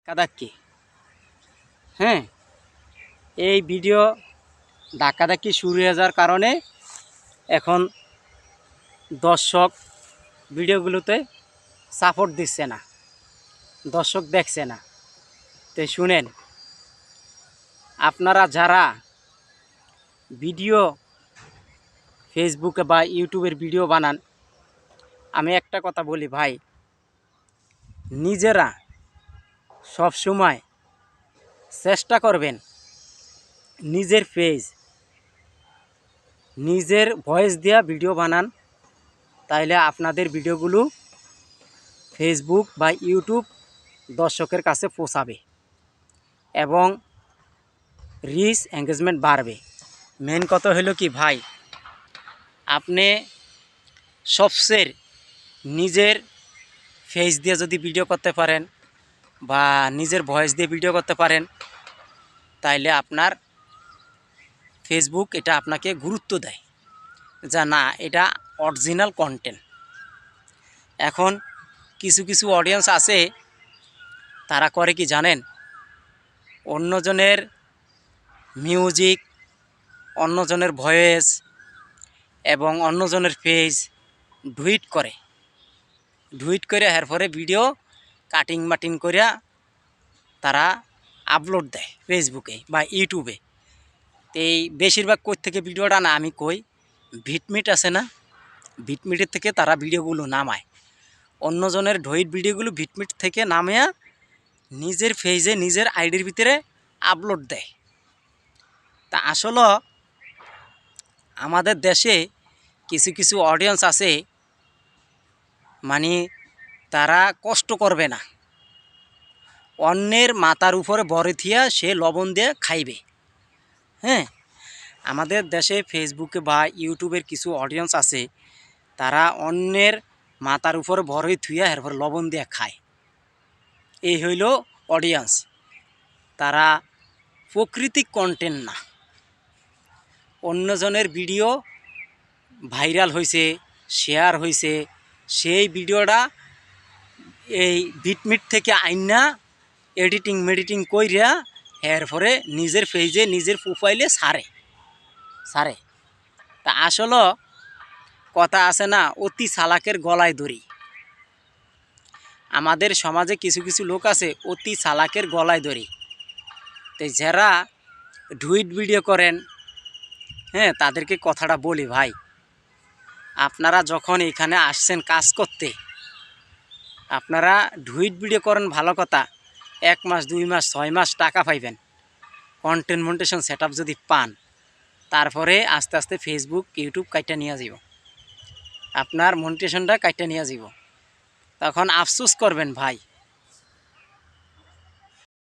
ধাক্কাধাক্কি। হ্যাঁ, এই ভিডিও ধাক্কাধাক্কি শুরু হয়ে যাওয়ার কারণে এখন দর্শক ভিডিওগুলোতে সাপোর্ট দিচ্ছে না, দর্শক দেখছে না। তো শুনেন, আপনারা যারা ভিডিও ফেসবুকে বা ইউটিউবের ভিডিও বানান, আমি একটা কথা বলি ভাই, নিজেরা সব সময় চেষ্টা করবেন নিজের পেজ, নিজের ভয়েস দেওয়া ভিডিও বানান, তাইলে আপনাদের ভিডিওগুলো ফেসবুক বা ইউটিউব দর্শকের কাছে পৌঁছাবে এবং রিচ এঙ্গেজমেন্ট বাড়বে। মেন কথা হলো কি ভাই, আপনি সবচেয়ে নিজের ফেস দিয়ে যদি ভিডিও করতে পারেন বা নিজের ভয়েস দিয়ে ভিডিও করতে পারেন, তাইলে আপনার ফেসবুক এটা আপনাকে গুরুত্ব দেয়, যা না এটা অরিজিনাল কন্টেন্ট। এখন কিছু কিছু অডিয়েন্স আছে, তারা করে কি জানেন, অন্যজনের মিউজিক, অন্যজনের ভয়েস এবং অন্যজনের ফেস ডুইট করে এরপরে ভিডিও কাটিং মাটিং করে তারা আপলোড দেয় ফেসবুকে বা ইউটিউবে। তো এই বেশিরভাগ কই থেকে ভিডিওটা না, আমি কই ভিটমিট আছে না, ভিটমিটের থেকে তারা ভিডিওগুলো নামায়, অন্যজনের ডুইট ভিডিওগুলো ভিটমিট থেকে নামিয়ে নিজের ফেজে নিজের আইডির ভিতরে আপলোড দেয়। তা আসলে আমাদের দেশে কিছু কিছু অডিয়েন্স আছে, মানে তারা কষ্ট করবে না, অন্যের মাথার উপরে বরে থিয়া সে লবণ দিয়ে খাইবে। হ্যাঁ, আমাদের দেশে ফেসবুকে বা ইউটিউবের কিছু অডিয়েন্স আছে, তারা অন্যের মাথার উপরে বরে থুইয়া এরপর লবণ দিয়ে খায়। এই হইল অডিয়েন্স, তারা প্রকৃতিক কন্টেন্ট না। অন্যজনের ভিডিও ভাইরাল হয়েছে, শেয়ার হয়েছে, সেই ভিডিওটা এই ভিটমিট থেকে আইনা এডিটিং মেডিটিং কইরা এরপরে নিজের পেজে নিজের প্রোফাইলে সারে। তা আসলে কথা আছে না, অতি চালাকের গলায় দড়ি। আমাদের সমাজে কিছু কিছু লোক আছে অতি চালাকের গলায় দড়ি। তো যারা ডুইট ভিডিও করেন, হ্যাঁ, তাদেরকে কথাটা বলি ভাই, আপনারা যখন এখানে আসছেন কাজ করতে, আপনারা ডুইট ভিডিও করেন ভালো কথা, 1 মাস 2 মাস 6 মাস টাকা পাইবেন, কন্টেন্ট মনিটাইজেশন সেটআপ যদি পান, তারপরে আস্তে আস্তে ফেসবুক ইউটিউব কাইটা নিয়ে যাব, আপনার মনিটাইজেশনটা কাইটা নিয়ে যাব, তখন আফসোস করবেন ভাই।